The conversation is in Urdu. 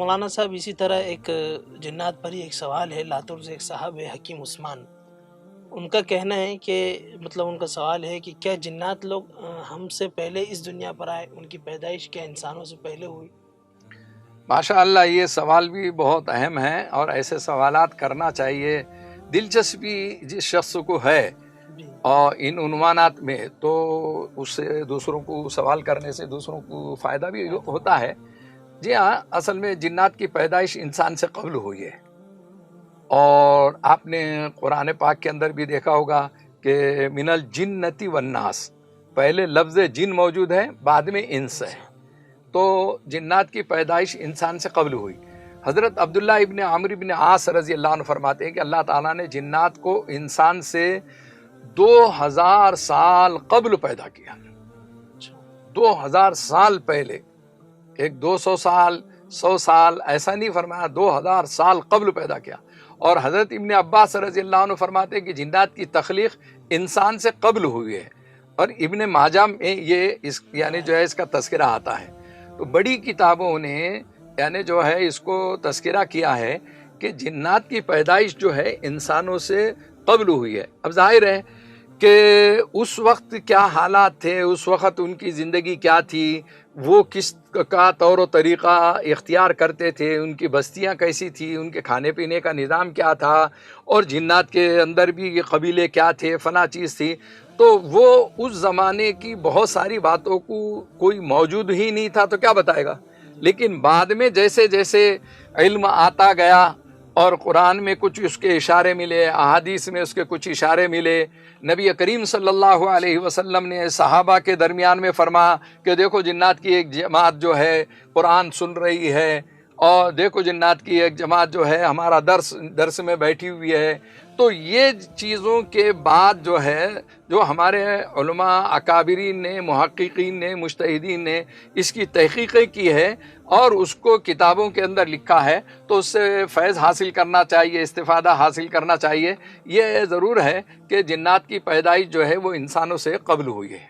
مولانا صاحب اسی طرح ایک جنات پر ہی ایک سوال ہے، لاتور سے ایک صاحب ہے حکیم عثمان، ان کا کہنا ہے کہ مطلب ان کا سوال ہے کہ کیا جنات لوگ ہم سے پہلے اس دنیا پر آئے، ان کی پیدائش کیا انسانوں سے پہلے ہوئی؟ ماشاء اللہ، یہ سوال بھی بہت اہم ہے اور ایسے سوالات کرنا چاہیے۔ دلچسپی جس شخص کو ہے جی اور ان عنوانات میں، تو اس سے دوسروں کو سوال کرنے سے دوسروں کو فائدہ بھی ہوتا ہے۔ جی ہاں، اصل میں جنات کی پیدائش انسان سے قبل ہوئی ہے، اور آپ نے قرآن پاک کے اندر بھی دیکھا ہوگا کہ من الجنتی والناس، پہلے لفظ جن موجود ہے، بعد میں انس ہے، تو جنات کی پیدائش انسان سے قبل ہوئی۔ حضرت عبداللہ ابن عمرو بن عاص رضی اللہ عنہ فرماتے ہیں کہ اللہ تعالیٰ نے جنات کو انسان سے 2000 سال قبل پیدا کیا۔ 2000 سال پہلے، ایک 200 سال 100 سال ایسا نہیں فرمایا، 2000 سال قبل پیدا کیا۔ اور حضرت ابن عباس رضی اللہ عنہ فرماتے ہیں کہ جنات کی تخلیق انسان سے قبل ہوئی ہے، اور ابن ماجہ میں یہ یعنی جو ہے اس کا تذکرہ آتا ہے۔ تو بڑی کتابوں نے یعنی جو ہے اس کو تذکرہ کیا ہے کہ جنات کی پیدائش جو ہے انسانوں سے قبل ہوئی ہے۔ اب ظاہر ہے کہ اس وقت کیا حالات تھے، اس وقت ان کی زندگی کیا تھی، وہ کس کا طور و طریقہ اختیار کرتے تھے، ان کی بستیاں کیسی تھی، ان کے کھانے پینے کا نظام کیا تھا، اور جنات کے اندر بھی یہ قبیلے کیا تھے، فلاں چیز تھی، تو وہ اس زمانے کی بہت ساری باتوں کو کوئی موجود ہی نہیں تھا تو کیا بتائے گا۔ لیکن بعد میں جیسے جیسے علم آتا گیا اور قرآن میں کچھ اس کے اشارے ملے، احادیث میں اس کے کچھ اشارے ملے، نبی کریم صلی اللہ علیہ وسلم نے صحابہ کے درمیان میں فرمایا کہ دیکھو جنات کی ایک جماعت جو ہے قرآن سن رہی ہے، اور دیکھو جنات کی ایک جماعت جو ہے ہمارا درس میں بیٹھی ہوئی ہے۔ تو یہ چیزوں کے بعد جو ہے، جو ہمارے علماء اکابرین نے، محققین نے، مجتہدین نے اس کی تحقیقیں کی ہے اور اس کو کتابوں کے اندر لکھا ہے، تو اس سے فیض حاصل کرنا چاہیے، استفادہ حاصل کرنا چاہیے۔ یہ ضرور ہے کہ جنات کی پیدائش جو ہے وہ انسانوں سے قبل ہوئی ہے۔